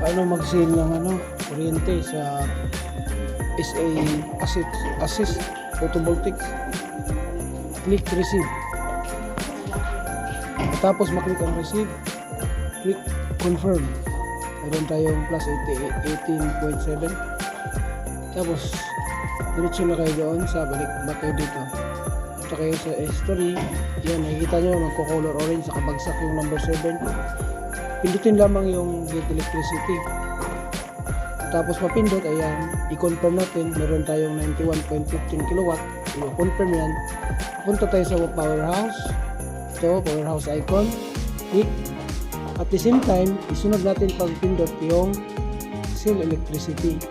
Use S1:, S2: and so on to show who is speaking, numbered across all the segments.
S1: paano mag-sale ng kuryente sa SA Assist Photovoltaics. Click receive. Tapos maklik ang receive, click confirm. Meron tayong plus 18.7. Tapos diretso na kayo doon sa balik kayo dito. At kayo sa history, yan nakikita nyo magko-color orange, nakabagsak yung number 7. Pindutin lamang yung get electricity. Tapos mapindot, ayan, i-confirm natin, meron tayong 91.15 kilowatt. I-confirm yan. Punta tayo sa powerhouse. Ito, powerhouse icon. Click. At the same time, isunod natin pag pindot yung sell electricity.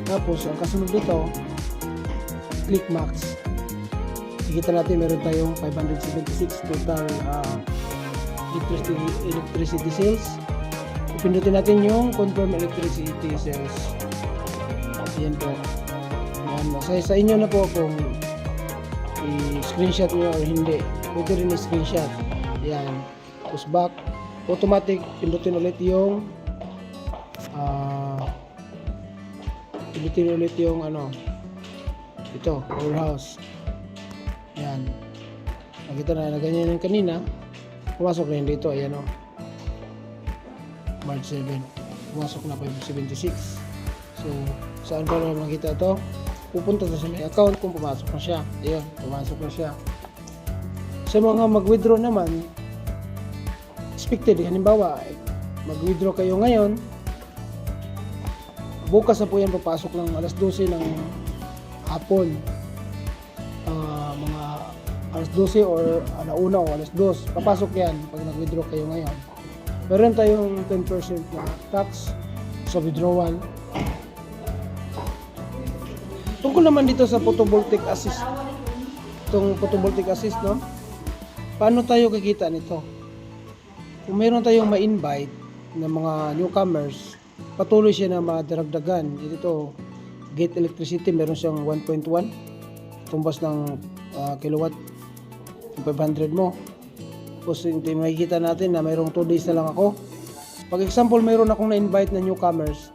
S1: Tapos, ang kasunod dito, click max. Kikita natin meron tayong 576 total electricity sales. Pindutin natin yung confirm electricity sales. Ayan po. Ayan. Sa inyo na po kung i-screenshot nyo or hindi. Pwede rin i-screenshot. Ayan. Tapos back. Automatic. Pindutin ulit yung ito. Powerhouse. Ayan. Nakita na ganyan yung kanina. Pumasok na yun dito. Ayan o. March 7. Pumasok na 576. So, saan pa naman makita ito? Pupunta sa may account kung pumasok na siya. Ayan, pumasok na siya. Sa mga mag-withdraw naman, expected. Halimbawa, mag-withdraw kayo ngayon. Bukas na po yan papasok ng alas 12 ng hapon. Mga alas 12 or alauna o alas 2. Papasok yan pag nag-withdraw kayo ngayon. Meron tayong 10% na tax sa withdrawal. Tungkol naman dito sa photovoltaic assist. Itong photovoltaic assist, no? Paano tayo kikita nito? Kung meron tayong ma-invite ng mga newcomers, patuloy siya na madaragdagan. Dito, get electricity, meron siyang 1.1. Tumbas ng kilowatt, 500 mo. Tapos makikita natin na mayroong 2 days na lang ako. Pag example, mayroon akong na-invite na newcomers,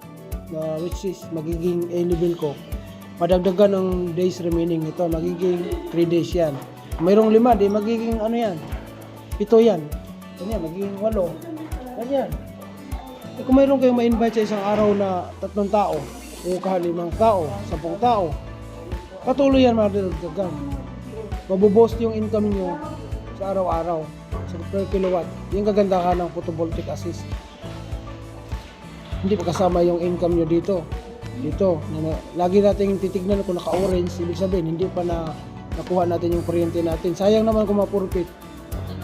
S1: which is magiging A-level ko. Madagdagan ng days remaining nito, magiging 3 days yan. Mayroong 5, di magiging yan? 7 yan. Ganyan, magiging 8. Ganyan. E kung mayroon kayong ma-invite sa isang araw na 3 tao, o 5 tao, 10 tao, patuloy yan madagdagan. Mabuboost yung income nyo sa araw-araw, sa per kilowatt. Yung kagandahan ng photovoltaic assist. Hindi pa kasama yung income nyo dito. Lagi natin titignan kung naka-orange, ibig sabihin hindi pa nakuha natin yung kuryente natin. Sayang naman kung ma-profit.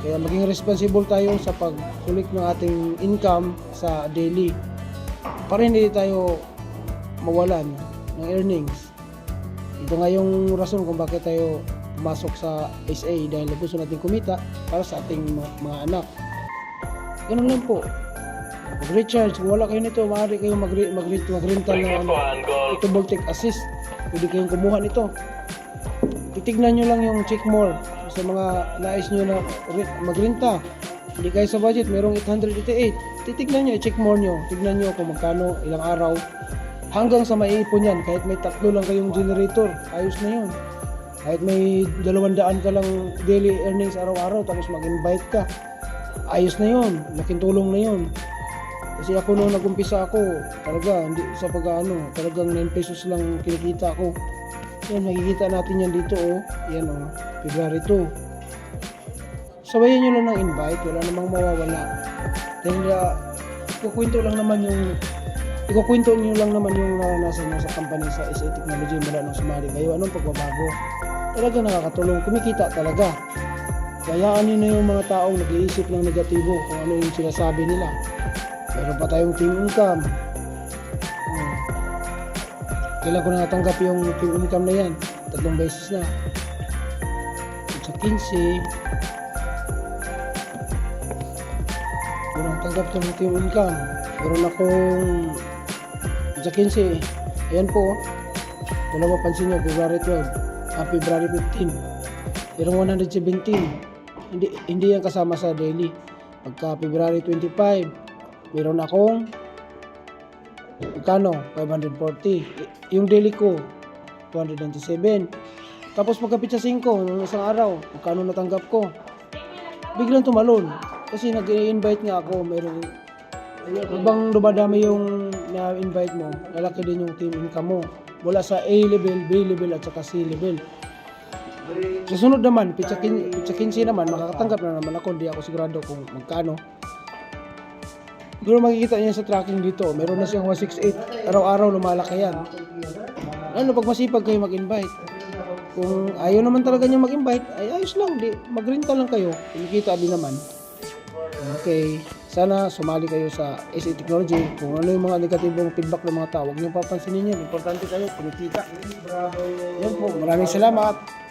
S1: Kaya maging responsible tayo sa pag-collect ng ating income sa daily. Para hindi tayo mawalan ng earnings. Ito nga yung rason kung bakit tayo pumasok sa SA, dahil gusto natin kumita para sa ating mga anak. Ganun lang po. Mag-recharge, kung wala kayo nito, maaari kayong mag-rental ng photovoltaic assist. Pwede kayong kumuha nito. Titignan nyo lang yung check more sa mga nais nyo na magrenta. Hindi kayo sa budget, merong 888. Titignan nyo, i-check more nyo. Tignan nyo kung magkano, ilang araw. Hanggang sa maiipon yan, kahit may 3 lang kayong generator, ayos na yun. Kahit may 200 ka lang daily earnings araw-araw, tapos mag-invite ka, ayos na yun. Laking tulong na yun. Kasi ako nung nag-umpisa ako, talaga, hindi sa talagang 9 pesos lang kinikita ko. Yan, makikita natin yan dito, oh. Yan, oh, February 2. Sabayan nyo lang ng invite, wala namang mawawala. Dahil ikukwento nyo lang naman yung naranasan mo sa company sa SA Technology mula nung sumali kayo. Anong pagbabago? Talaga nakakatulong, kumikita talaga. Kayaan nyo na yung mga taong nag-iisip ng negatibo kung ano yung sinasabi nila. Meron pa tayong team income. Kailan ko na natanggap yung team income na yan? 3 beses na. Sa 15, meron tanggap ito ng team income. Meron akong sa 15. Ayan po. Kung napapansin nyo, February 12. February 15. Merong 117. Hindi yan kasama sa daily. Pagka February 25, meron akong Magkano? 540. Yung daily ko, 297. Tapos pagkapit sa 5, nung isang araw, magkano natanggap ko? Biglang tumalon. Kasi nag-invite nga ako, meron habang dumadami yung na-invite mo, lalaki din yung team income mo. Mula sa A level, B level, at saka C level. Susunod naman, pizza 15 naman, makakatanggap na naman ako, hindi ako sigurado kung magkano. Pero makikita niya sa tracking dito, meron na siyang 168, araw-araw lumalaki yan. Ano, pag masipag kayo mag-invite. Kung ayaw naman talaga niya mag-invite, ay ayos lang, mag-renta lang kayo, kumikita din naman. Okay, sana sumali kayo sa SA Technology. Kung ano yung mga negatibong feedback ng mga tao, huwag niyo papansinin yan. Importante kayo, kumikita. Yan po, maraming salamat.